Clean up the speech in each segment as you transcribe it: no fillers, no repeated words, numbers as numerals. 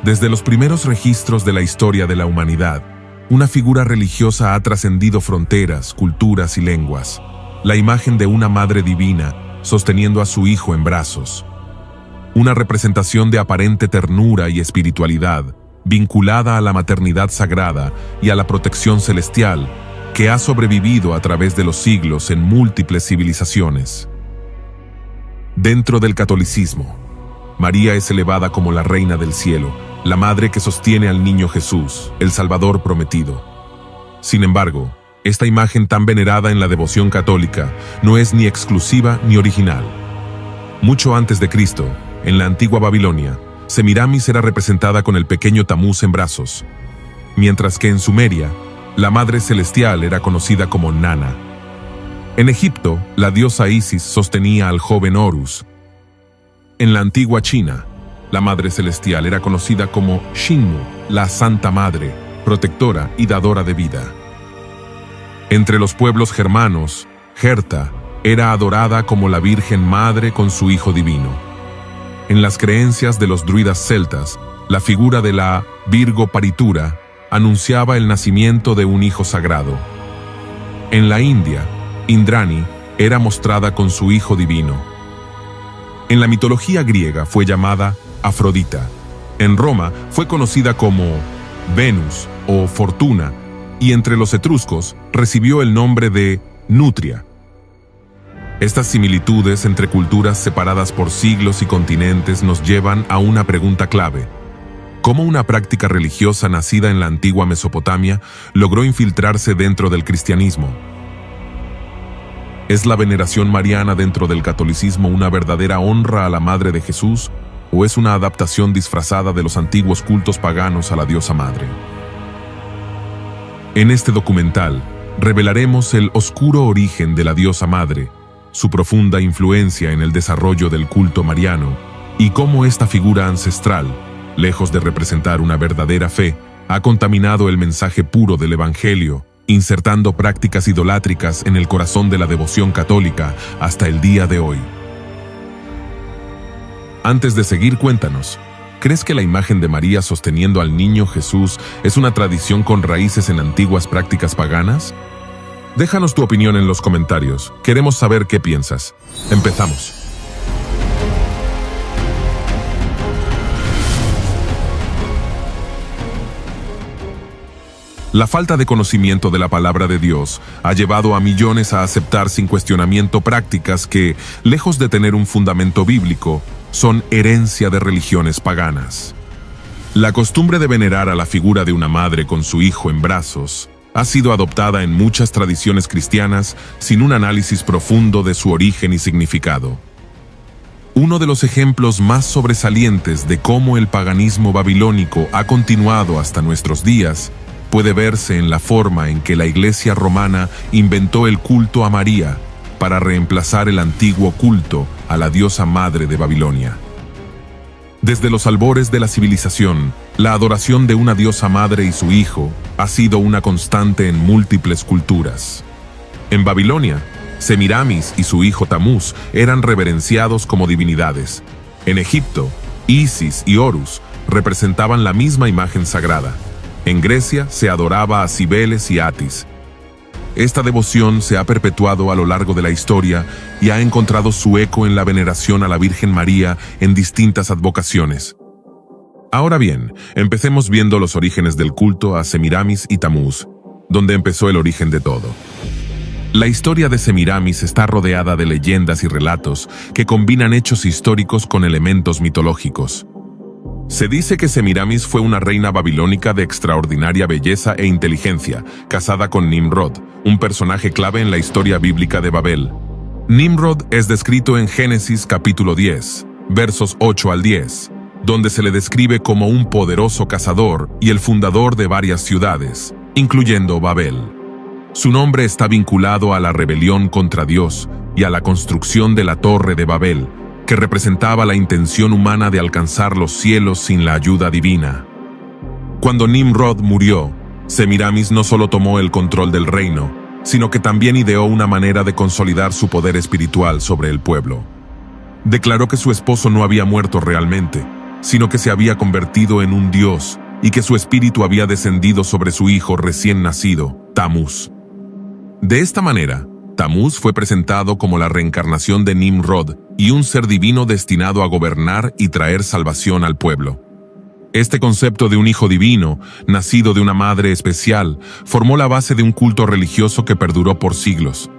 Desde los primeros registros de la historia de la humanidad, una figura religiosa ha trascendido fronteras, culturas y lenguas. La imagen de una madre divina sosteniendo a su hijo en brazos. Una representación de aparente ternura y espiritualidad, vinculada a la maternidad sagrada y a la protección celestial, que ha sobrevivido a través de los siglos en múltiples civilizaciones. Dentro del catolicismo, María es elevada como la Reina del Cielo, la madre que sostiene al niño Jesús, el Salvador prometido. Sin embargo, esta imagen tan venerada en la devoción católica no es ni exclusiva ni original. Mucho antes de Cristo, en la antigua Babilonia, Semiramis era representada con el pequeño Tamuz en brazos, mientras que en Sumeria, la Madre Celestial era conocida como Nana. En Egipto, la diosa Isis sostenía al joven Horus. En la antigua China, la Madre Celestial era conocida como Xinmu, la Santa Madre, protectora y dadora de vida. Entre los pueblos germanos, Herta era adorada como la Virgen Madre con su Hijo Divino. En las creencias de los druidas celtas, la figura de la Virgo Paritura anunciaba el nacimiento de un hijo sagrado. En la India, Indrani era mostrada con su Hijo Divino. En la mitología griega fue llamada Afrodita. En Roma fue conocida como Venus o Fortuna, y entre los etruscos recibió el nombre de Nutria. Estas similitudes entre culturas separadas por siglos y continentes nos llevan a una pregunta clave. ¿Cómo una práctica religiosa nacida en la antigua Mesopotamia logró infiltrarse dentro del cristianismo? ¿Es la veneración mariana dentro del catolicismo una verdadera honra a la Madre de Jesús o es una adaptación disfrazada de los antiguos cultos paganos a la diosa madre? En este documental, revelaremos el oscuro origen de la diosa madre, su profunda influencia en el desarrollo del culto mariano y cómo esta figura ancestral, lejos de representar una verdadera fe, ha contaminado el mensaje puro del Evangelio, insertando prácticas idolátricas en el corazón de la devoción católica hasta el día de hoy. Antes de seguir, cuéntanos, ¿crees que la imagen de María sosteniendo al niño Jesús es una tradición con raíces en antiguas prácticas paganas? Déjanos tu opinión en los comentarios. Queremos saber qué piensas. Empezamos. La falta de conocimiento de la palabra de Dios ha llevado a millones a aceptar sin cuestionamiento prácticas que, lejos de tener un fundamento bíblico, son herencia de religiones paganas. La costumbre de venerar a la figura de una madre con su hijo en brazos ha sido adoptada en muchas tradiciones cristianas sin un análisis profundo de su origen y significado. Uno de los ejemplos más sobresalientes de cómo el paganismo babilónico ha continuado hasta nuestros días puede verse en la forma en que la Iglesia romana inventó el culto a María para reemplazar el antiguo culto a la diosa madre de Babilonia. Desde los albores de la civilización, la adoración de una diosa madre y su hijo ha sido una constante en múltiples culturas. En Babilonia, Semiramis y su hijo Tamuz eran reverenciados como divinidades. En Egipto, Isis y Horus representaban la misma imagen sagrada. En Grecia se adoraba a Cibeles y Atis. Esta devoción se ha perpetuado a lo largo de la historia y ha encontrado su eco en la veneración a la Virgen María en distintas advocaciones. Ahora bien, empecemos viendo los orígenes del culto a Semiramis y Tamuz, donde empezó el origen de todo. La historia de Semiramis está rodeada de leyendas y relatos que combinan hechos históricos con elementos mitológicos. Se dice que Semiramis fue una reina babilónica de extraordinaria belleza e inteligencia, casada con Nimrod, un personaje clave en la historia bíblica de Babel. Nimrod es descrito en Génesis capítulo 10, versos 8 al 10, donde se le describe como un poderoso cazador y el fundador de varias ciudades, incluyendo Babel. Su nombre está vinculado a la rebelión contra Dios y a la construcción de la Torre de Babel, que representaba la intención humana de alcanzar los cielos sin la ayuda divina. Cuando Nimrod murió, Semiramis no solo tomó el control del reino, sino que también ideó una manera de consolidar su poder espiritual sobre el pueblo. Declaró que su esposo no había muerto realmente, sino que se había convertido en un dios y que su espíritu había descendido sobre su hijo recién nacido, Tamuz. De esta manera, Tamuz fue presentado como la reencarnación de Nimrod y un ser divino destinado a gobernar y traer salvación al pueblo. Este concepto de un hijo divino, nacido de una madre especial, formó la base de un culto religioso que perduró por siglos.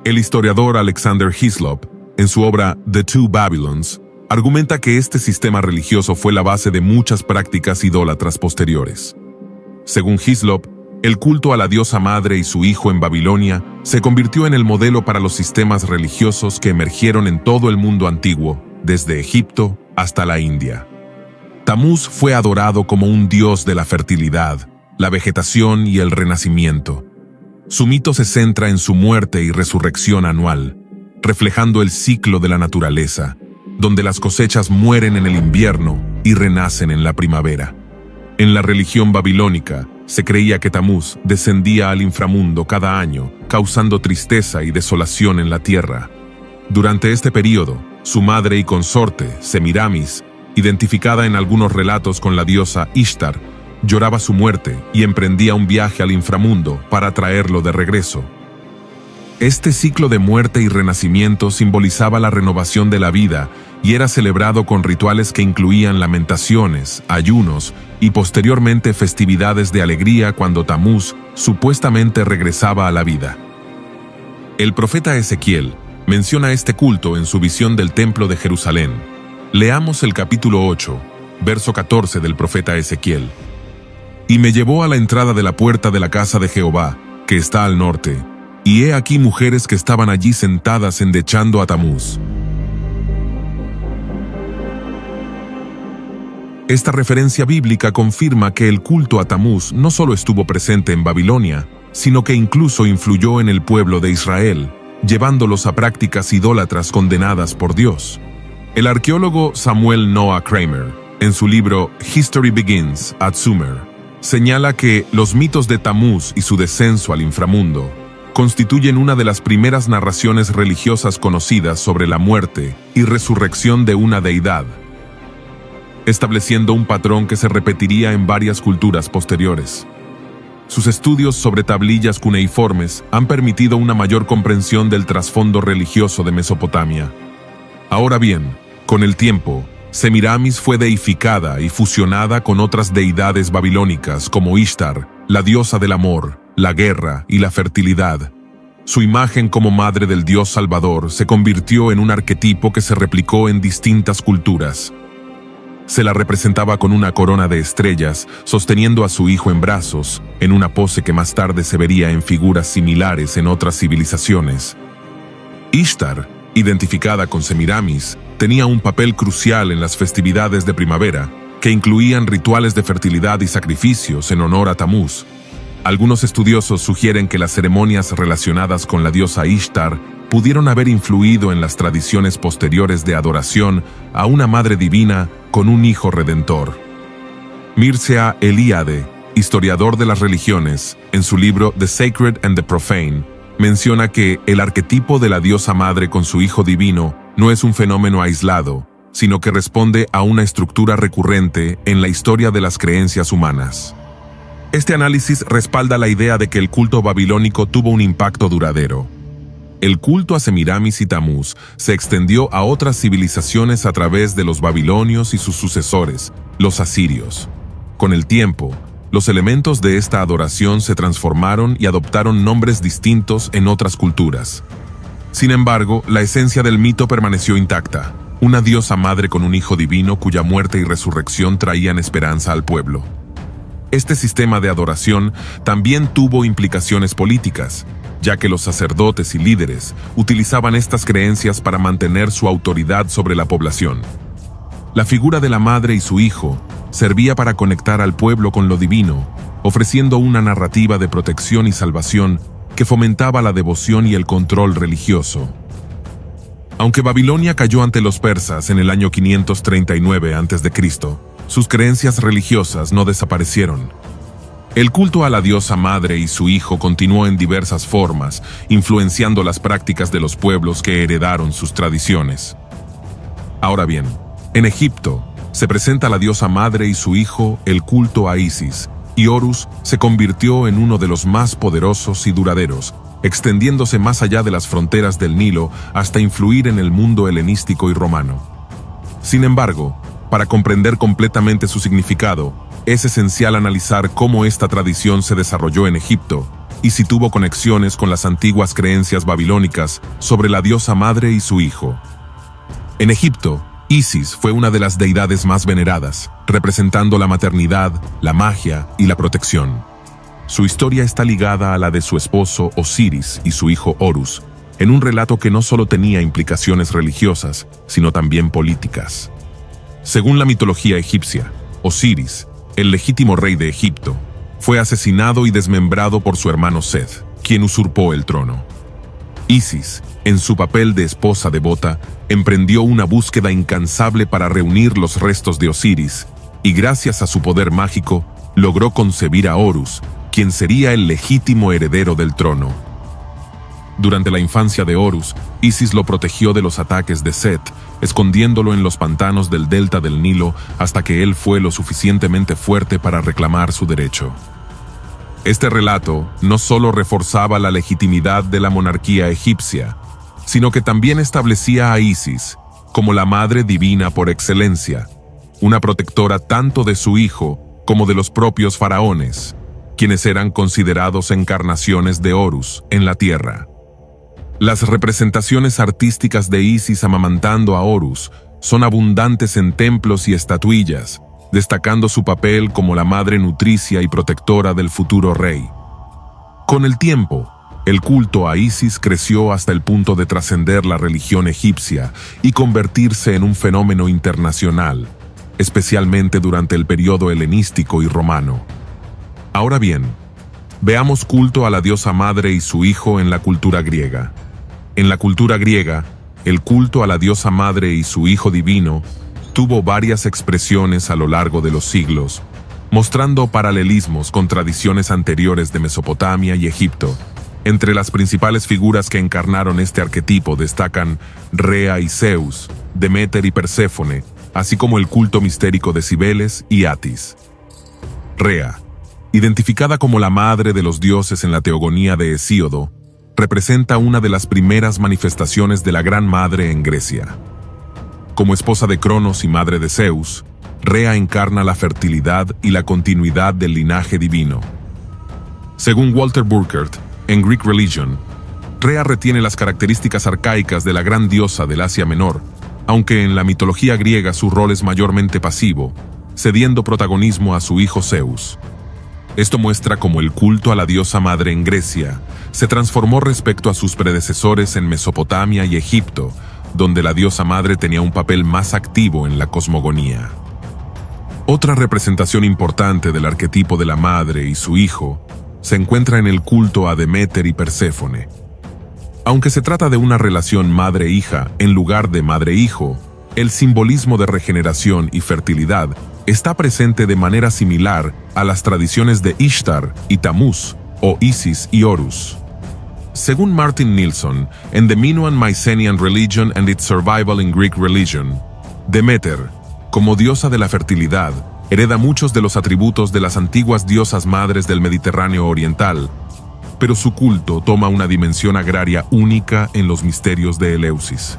El historiador Alexander Hislop, en su obra The Two Babylons, argumenta que este sistema religioso fue la base de muchas prácticas idólatras posteriores. Según Hislop, el culto a la diosa madre y su hijo en Babilonia se convirtió en el modelo para los sistemas religiosos que emergieron en todo el mundo antiguo, desde Egipto hasta la India. Tamuz fue adorado como un dios de la fertilidad, la vegetación y el renacimiento. Su mito se centra en su muerte y resurrección anual, reflejando el ciclo de la naturaleza, donde las cosechas mueren en el invierno y renacen en la primavera. En la religión babilónica, se creía que Tamuz descendía al inframundo cada año, causando tristeza y desolación en la tierra. Durante este período, su madre y consorte, Semiramis, identificada en algunos relatos con la diosa Ishtar, lloraba su muerte y emprendía un viaje al inframundo para traerlo de regreso. Este ciclo de muerte y renacimiento simbolizaba la renovación de la vida y era celebrado con rituales que incluían lamentaciones, ayunos y posteriormente festividades de alegría cuando Tamuz supuestamente regresaba a la vida. El profeta Ezequiel menciona este culto en su visión del templo de Jerusalén. Leamos el capítulo 8, verso 14 del profeta Ezequiel. Y me llevó a la entrada de la puerta de la casa de Jehová, que está al norte, y he aquí mujeres que estaban allí sentadas endechando a Tamuz. Esta referencia bíblica confirma que el culto a Tamuz no solo estuvo presente en Babilonia, sino que incluso influyó en el pueblo de Israel, llevándolos a prácticas idólatras condenadas por Dios. El arqueólogo Samuel Noah Kramer, en su libro History Begins at Sumer, señala que los mitos de Tamuz y su descenso al inframundo constituyen una de las primeras narraciones religiosas conocidas sobre la muerte y resurrección de una deidad, estableciendo un patrón que se repetiría en varias culturas posteriores. Sus estudios sobre tablillas cuneiformes han permitido una mayor comprensión del trasfondo religioso de Mesopotamia. Ahora bien, con el tiempo, Semiramis fue deificada y fusionada con otras deidades babilónicas como Ishtar, la diosa del amor, la guerra y la fertilidad. Su imagen como madre del dios salvador se convirtió en un arquetipo que se replicó en distintas culturas. Se la representaba con una corona de estrellas, sosteniendo a su hijo en brazos, en una pose que más tarde se vería en figuras similares en otras civilizaciones. Ishtar, identificada con Semiramis, tenía un papel crucial en las festividades de primavera, que incluían rituales de fertilidad y sacrificios en honor a Tamuz. Algunos estudiosos sugieren que las ceremonias relacionadas con la diosa Ishtar pudieron haber influido en las tradiciones posteriores de adoración a una madre divina con un hijo redentor. Mircea Eliade, historiador de las religiones, en su libro The Sacred and the Profane, menciona que el arquetipo de la diosa madre con su hijo divino no es un fenómeno aislado, sino que responde a una estructura recurrente en la historia de las creencias humanas. Este análisis respalda la idea de que el culto babilónico tuvo un impacto duradero. El culto a Semiramis y Tamuz se extendió a otras civilizaciones a través de los babilonios y sus sucesores, los asirios. Con el tiempo, los elementos de esta adoración se transformaron y adoptaron nombres distintos en otras culturas. Sin embargo, la esencia del mito permaneció intacta, una diosa madre con un hijo divino cuya muerte y resurrección traían esperanza al pueblo. Este sistema de adoración también tuvo implicaciones políticas, ya que los sacerdotes y líderes utilizaban estas creencias para mantener su autoridad sobre la población. La figura de la madre y su hijo servía para conectar al pueblo con lo divino, ofreciendo una narrativa de protección y salvación que fomentaba la devoción y el control religioso. Aunque Babilonia cayó ante los persas en el año 539 a.C., sus creencias religiosas no desaparecieron. El culto a la diosa madre y su hijo continuó en diversas formas, influenciando las prácticas de los pueblos que heredaron sus tradiciones. Ahora bien, en Egipto, Se presenta a la diosa madre y su hijo el culto a Isis, y Horus se convirtió en uno de los más poderosos y duraderos, extendiéndose más allá de las fronteras del Nilo hasta influir en el mundo helenístico y romano. Sin embargo, para comprender completamente su significado, es esencial analizar cómo esta tradición se desarrolló en Egipto y si tuvo conexiones con las antiguas creencias babilónicas sobre la diosa madre y su hijo. En Egipto, Isis fue una de las deidades más veneradas, representando la maternidad, la magia y la protección. Su historia está ligada a la de su esposo Osiris y su hijo Horus, en un relato que no solo tenía implicaciones religiosas, sino también políticas. Según la mitología egipcia, Osiris, el legítimo rey de Egipto, fue asesinado y desmembrado por su hermano Seth, quien usurpó el trono. Isis, en su papel de esposa devota, emprendió una búsqueda incansable para reunir los restos de Osiris, y gracias a su poder mágico, logró concebir a Horus, quien sería el legítimo heredero del trono. Durante la infancia de Horus, Isis lo protegió de los ataques de Seth, escondiéndolo en los pantanos del delta del Nilo hasta que él fue lo suficientemente fuerte para reclamar su derecho. Este relato no solo reforzaba la legitimidad de la monarquía egipcia, sino que también establecía a Isis como la madre divina por excelencia, una protectora tanto de su hijo como de los propios faraones, quienes eran considerados encarnaciones de Horus en la tierra. Las representaciones artísticas de Isis amamantando a Horus son abundantes en templos y estatuillas, destacando su papel como la madre nutricia y protectora del futuro rey. Con el tiempo, el culto a Isis creció hasta el punto de trascender la religión egipcia y convertirse en un fenómeno internacional, especialmente durante el periodo helenístico y romano. Ahora bien, veamos culto a la diosa madre y su hijo en la cultura griega. En la cultura griega, el culto a la diosa madre y su hijo divino tuvo varias expresiones a lo largo de los siglos, mostrando paralelismos con tradiciones anteriores de Mesopotamia y Egipto. Entre las principales figuras que encarnaron este arquetipo destacan Rea y Zeus, Deméter y Perséfone, así como el culto mistérico de Cibeles y Atis. Rea, identificada como la madre de los dioses en la teogonía de Hesíodo, representa una de las primeras manifestaciones de la Gran Madre en Grecia. Como esposa de Cronos y madre de Zeus, Rea encarna la fertilidad y la continuidad del linaje divino. Según Walter Burkert, en Greek Religion, Rea retiene las características arcaicas de la gran diosa del Asia Menor, aunque en la mitología griega su rol es mayormente pasivo, cediendo protagonismo a su hijo Zeus. Esto muestra cómo el culto a la diosa madre en Grecia se transformó respecto a sus predecesores en Mesopotamia y Egipto, donde la diosa madre tenía un papel más activo en la cosmogonía. Otra representación importante del arquetipo de la madre y su hijo se encuentra en el culto a Deméter y Perséfone. Aunque se trata de una relación madre-hija en lugar de madre-hijo, el simbolismo de regeneración y fertilidad está presente de manera similar a las tradiciones de Ishtar y Tamuz, o Isis y Horus. Según Martin Nilsson, en The Minoan-Mycenaean Religion and its Survival in Greek Religion, Deméter, como diosa de la fertilidad, hereda muchos de los atributos de las antiguas diosas madres del Mediterráneo oriental, pero su culto toma una dimensión agraria única en los misterios de Eleusis.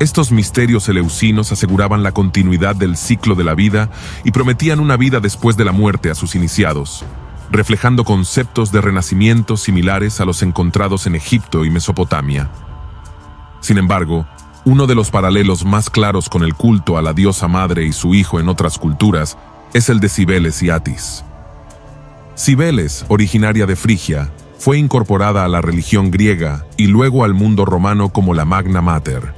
Estos misterios eleusinos aseguraban la continuidad del ciclo de la vida y prometían una vida después de la muerte a sus iniciados, reflejando conceptos de renacimiento similares a los encontrados en Egipto y Mesopotamia. Sin embargo, uno de los paralelos más claros con el culto a la diosa madre y su hijo en otras culturas es el de Cibeles y Atis. Cibeles, originaria de Frigia, fue incorporada a la religión griega y luego al mundo romano como la Magna Mater.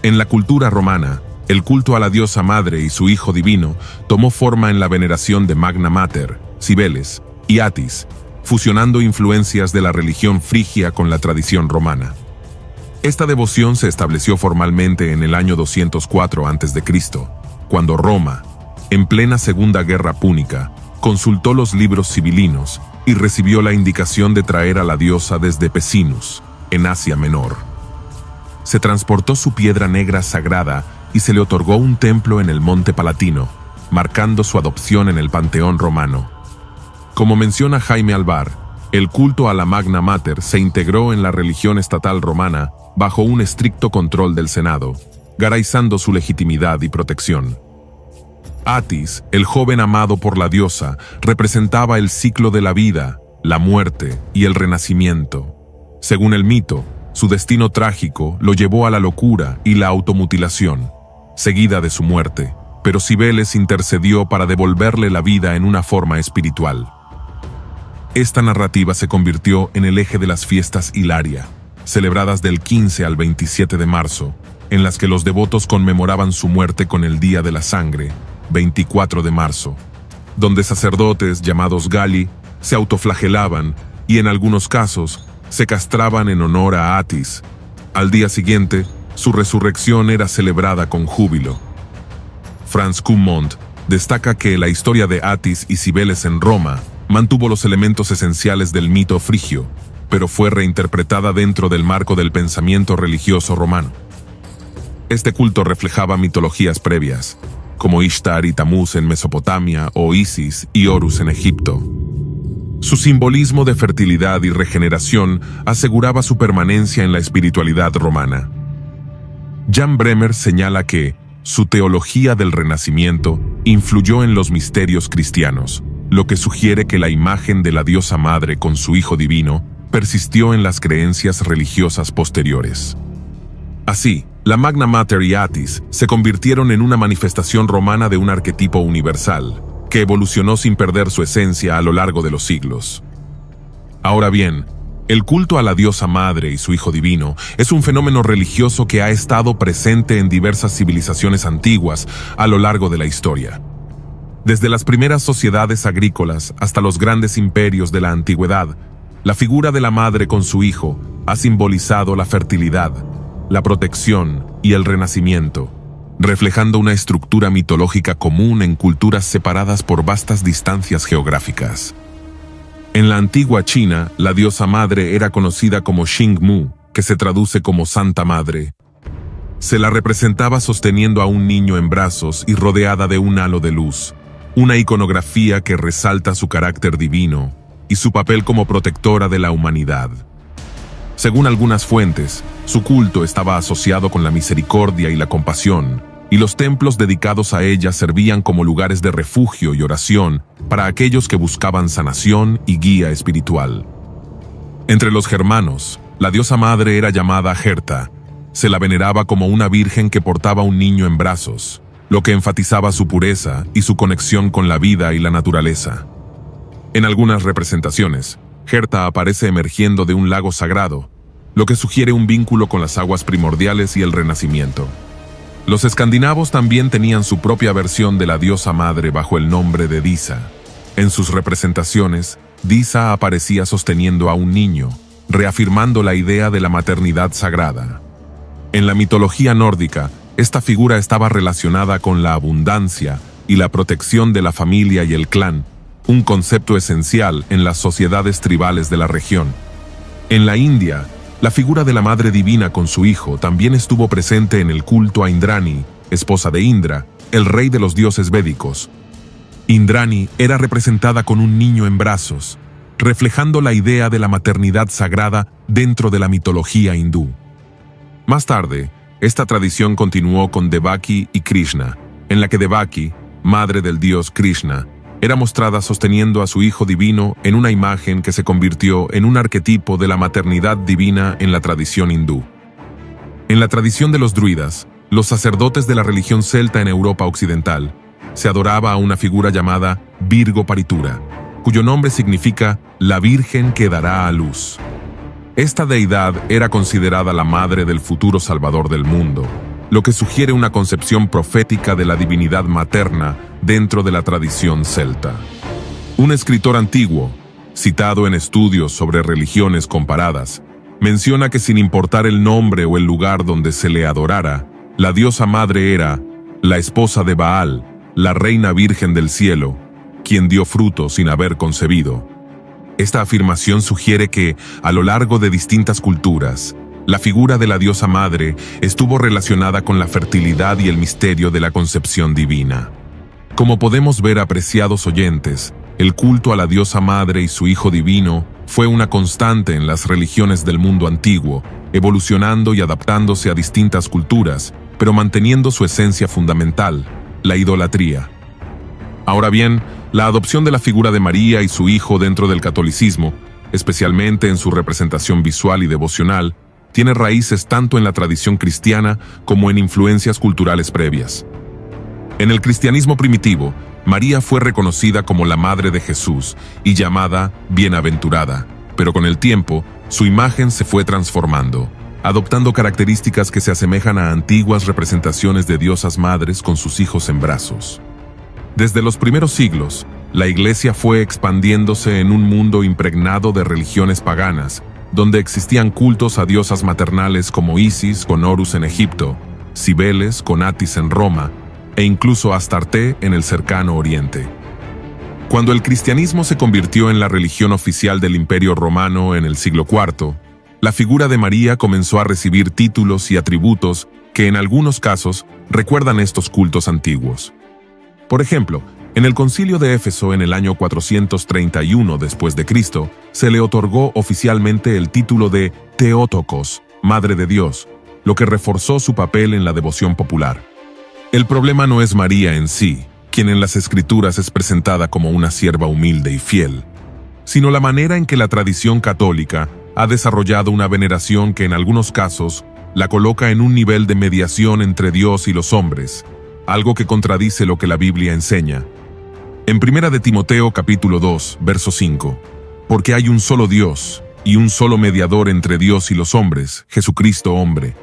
En la cultura romana, el culto a la diosa madre y su hijo divino tomó forma en la veneración de Magna Mater, Cibeles y Atis, fusionando influencias de la religión frigia con la tradición romana. Esta devoción se estableció formalmente en el año 204 a.C., cuando Roma, en plena Segunda Guerra Púnica, consultó los libros sibilinos y recibió la indicación de traer a la diosa desde Pessinus, en Asia Menor. Se transportó su piedra negra sagrada y se le otorgó un templo en el Monte Palatino, marcando su adopción en el panteón romano. Como menciona Jaime Alvar, el culto a la Magna Mater se integró en la religión estatal romana bajo un estricto control del Senado, garantizando su legitimidad y protección. Atis, el joven amado por la diosa, representaba el ciclo de la vida, la muerte y el renacimiento. Según el mito, su destino trágico lo llevó a la locura y la automutilación, seguida de su muerte, pero Cibeles intercedió para devolverle la vida en una forma espiritual. Esta narrativa se convirtió en el eje de las fiestas Hilaria, celebradas del 15 al 27 de marzo, en las que los devotos conmemoraban su muerte con el Día de la Sangre, 24 de marzo, donde sacerdotes llamados Galli se autoflagelaban y en algunos casos se castraban en honor a Atis. Al día siguiente, su resurrección era celebrada con júbilo. Franz Cumont destaca que la historia de Atis y Cibeles en Roma mantuvo los elementos esenciales del mito frigio, pero fue reinterpretada dentro del marco del pensamiento religioso romano. Este culto reflejaba mitologías previas, como Ishtar y Tamuz en Mesopotamia o Isis y Horus en Egipto. Su simbolismo de fertilidad y regeneración aseguraba su permanencia en la espiritualidad romana. Jan Bremer señala que su teología del Renacimiento influyó en los misterios cristianos, lo que sugiere que la imagen de la diosa madre con su Hijo Divino persistió en las creencias religiosas posteriores. Así, la Magna Mater y Atis se convirtieron en una manifestación romana de un arquetipo universal, que evolucionó sin perder su esencia a lo largo de los siglos. Ahora bien, el culto a la diosa madre y su Hijo Divino es un fenómeno religioso que ha estado presente en diversas civilizaciones antiguas a lo largo de la historia. Desde las primeras sociedades agrícolas hasta los grandes imperios de la antigüedad, la figura de la madre con su hijo ha simbolizado la fertilidad, la protección y el renacimiento, reflejando una estructura mitológica común en culturas separadas por vastas distancias geográficas. En la antigua China, la diosa madre era conocida como Xingmu, que se traduce como Santa Madre. Se la representaba sosteniendo a un niño en brazos y rodeada de un halo de luz, una iconografía que resalta su carácter divino y su papel como protectora de la humanidad. Según algunas fuentes, su culto estaba asociado con la misericordia y la compasión, y los templos dedicados a ella servían como lugares de refugio y oración para aquellos que buscaban sanación y guía espiritual. Entre los germanos, la diosa madre era llamada Herta. Se la veneraba como una virgen que portaba un niño en brazos, lo que enfatizaba su pureza y su conexión con la vida y la naturaleza. En algunas representaciones, Herta aparece emergiendo de un lago sagrado, lo que sugiere un vínculo con las aguas primordiales y el renacimiento. Los escandinavos también tenían su propia versión de la diosa madre bajo el nombre de Disa. En sus representaciones, Disa aparecía sosteniendo a un niño, reafirmando la idea de la maternidad sagrada. En la mitología nórdica, esta figura estaba relacionada con la abundancia y la protección de la familia y el clan, un concepto esencial en las sociedades tribales de la región. En la India, la figura de la Madre Divina con su hijo también estuvo presente en el culto a Indrani, esposa de Indra, el rey de los dioses védicos. Indrani era representada con un niño en brazos, reflejando la idea de la maternidad sagrada dentro de la mitología hindú. Más tarde, esta tradición continuó con Devaki y Krishna, en la que Devaki, madre del dios Krishna, era mostrada sosteniendo a su hijo divino en una imagen que se convirtió en un arquetipo de la maternidad divina en la tradición hindú. En la tradición de los druidas, los sacerdotes de la religión celta en Europa occidental, se adoraba a una figura llamada Virgo Paritura, cuyo nombre significa la Virgen que dará a luz. Esta deidad era considerada la madre del futuro salvador del mundo, lo que sugiere una concepción profética de la divinidad materna dentro de la tradición celta. Un escritor antiguo, citado en estudios sobre religiones comparadas, menciona que sin importar el nombre o el lugar donde se le adorara, la diosa madre era la esposa de Baal, la reina virgen del cielo, quien dio fruto sin haber concebido. Esta afirmación sugiere que, a lo largo de distintas culturas, La figura de la diosa madre estuvo relacionada con la fertilidad y el misterio de la concepción divina. Como podemos ver, apreciados oyentes, el culto a la diosa madre y su hijo divino fue una constante en las religiones del mundo antiguo, evolucionando y adaptándose a distintas culturas, pero manteniendo su esencia fundamental, la idolatría. Ahora bien, la adopción de la figura de María y su hijo dentro del catolicismo, especialmente en su representación visual y devocional, tiene raíces tanto en la tradición cristiana como en influencias culturales previas. En el cristianismo primitivo, María fue reconocida como la madre de Jesús y llamada bienaventurada, pero con el tiempo, su imagen se fue transformando, adoptando características que se asemejan a antiguas representaciones de diosas madres con sus hijos en brazos. Desde los primeros siglos, la Iglesia fue expandiéndose en un mundo impregnado de religiones paganas, donde existían cultos a diosas maternales como Isis con Horus en Egipto, Cibeles con Atis en Roma, e incluso Astarte en el cercano Oriente. Cuando el cristianismo se convirtió en la religión oficial del Imperio Romano en el siglo IV, la figura de María comenzó a recibir títulos y atributos que en algunos casos recuerdan estos cultos antiguos. Por ejemplo, en el Concilio de Éfeso en el año 431 después de Cristo, se le otorgó oficialmente el título de Theotokos, Madre de Dios, lo que reforzó su papel en la devoción popular. El problema no es María en sí, quien en las Escrituras es presentada como una sierva humilde y fiel, sino la manera en que la tradición católica ha desarrollado una veneración que en algunos casos la coloca en un nivel de mediación entre Dios y los hombres, algo que contradice lo que la Biblia enseña. En 1 de Timoteo capítulo 2, verso 5, porque hay un solo Dios y un solo mediador entre Dios y los hombres, Jesucristo hombre.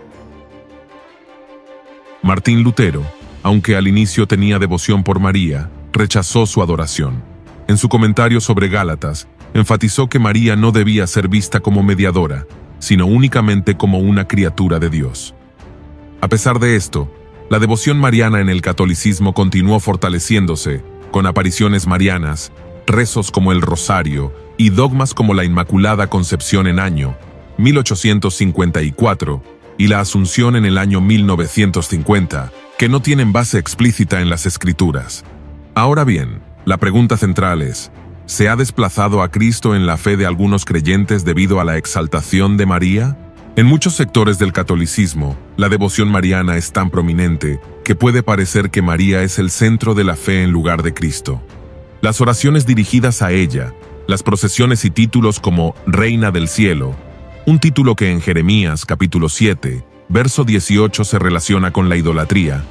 Martín Lutero, aunque al inicio tenía devoción por María, rechazó su adoración. En su comentario sobre Gálatas, enfatizó que María no debía ser vista como mediadora, sino únicamente como una criatura de Dios. A pesar de esto, la devoción mariana en el catolicismo continuó fortaleciéndose, con apariciones marianas, rezos como el Rosario y dogmas como la Inmaculada Concepción en año 1854 y la Asunción en el año 1950, que no tienen base explícita en las Escrituras. Ahora bien, la pregunta central es, ¿se ha desplazado a Cristo en la fe de algunos creyentes debido a la exaltación de María? En muchos sectores del catolicismo, la devoción mariana es tan prominente que puede parecer que María es el centro de la fe en lugar de Cristo. Las oraciones dirigidas a ella, las procesiones y títulos como Reina del Cielo, un título que en Jeremías capítulo 7, verso 18 se relaciona con la idolatría,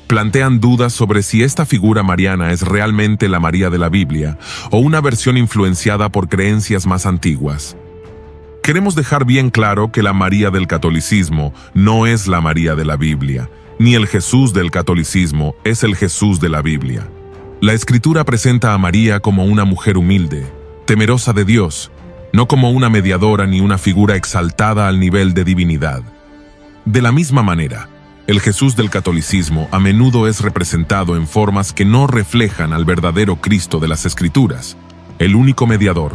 plantean dudas sobre si esta figura mariana es realmente la María de la Biblia o una versión influenciada por creencias más antiguas. Queremos dejar bien claro que la María del catolicismo no es la María de la Biblia, ni el Jesús del catolicismo es el Jesús de la Biblia. La Escritura presenta a María como una mujer humilde, temerosa de Dios, no como una mediadora ni una figura exaltada al nivel de divinidad. De la misma manera, el Jesús del catolicismo a menudo es representado en formas que no reflejan al verdadero Cristo de las Escrituras, el único mediador,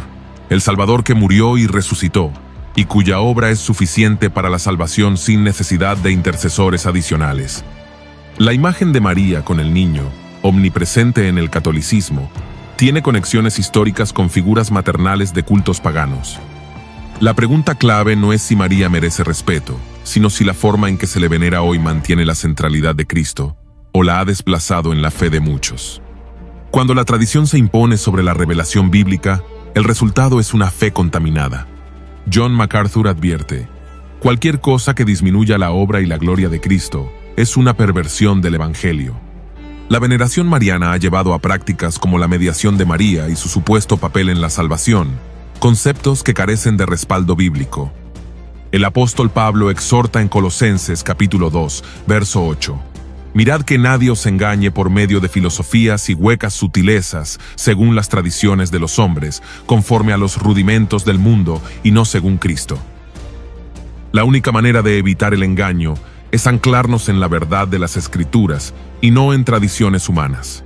el Salvador que murió y resucitó, y cuya obra es suficiente para la salvación sin necesidad de intercesores adicionales. La imagen de María con el niño, omnipresente en el catolicismo, tiene conexiones históricas con figuras maternales de cultos paganos. La pregunta clave no es si María merece respeto, sino si la forma en que se le venera hoy mantiene la centralidad de Cristo, o la ha desplazado en la fe de muchos. Cuando la tradición se impone sobre la revelación bíblica, el resultado es una fe contaminada. John MacArthur advierte, cualquier cosa que disminuya la obra y la gloria de Cristo es una perversión del Evangelio. La veneración mariana ha llevado a prácticas como la mediación de María y su supuesto papel en la salvación, conceptos que carecen de respaldo bíblico. El apóstol Pablo exhorta en Colosenses capítulo 2, verso 8. Mirad que nadie os engañe por medio de filosofías y huecas sutilezas, según las tradiciones de los hombres, conforme a los rudimentos del mundo y no según Cristo. La única manera de evitar el engaño es anclarnos en la verdad de las Escrituras y no en tradiciones humanas.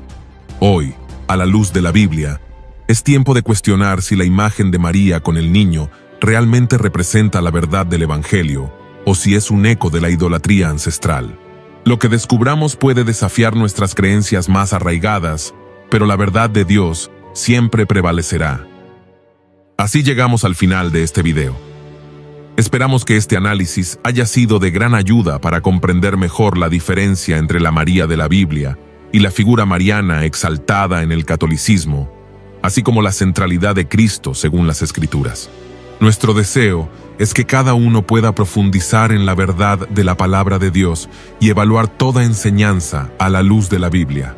Hoy, a la luz de la Biblia, es tiempo de cuestionar si la imagen de María con el niño realmente representa la verdad del Evangelio o si es un eco de la idolatría ancestral. Lo que descubramos puede desafiar nuestras creencias más arraigadas, pero la verdad de Dios siempre prevalecerá. Así llegamos al final de este video. Esperamos que este análisis haya sido de gran ayuda para comprender mejor la diferencia entre la María de la Biblia y la figura mariana exaltada en el catolicismo, así como la centralidad de Cristo según las Escrituras. Nuestro deseo es que cada uno pueda profundizar en la verdad de la palabra de Dios y evaluar toda enseñanza a la luz de la Biblia.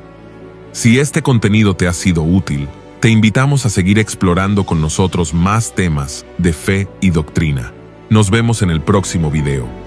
Si este contenido te ha sido útil, te invitamos a seguir explorando con nosotros más temas de fe y doctrina. Nos vemos en el próximo video.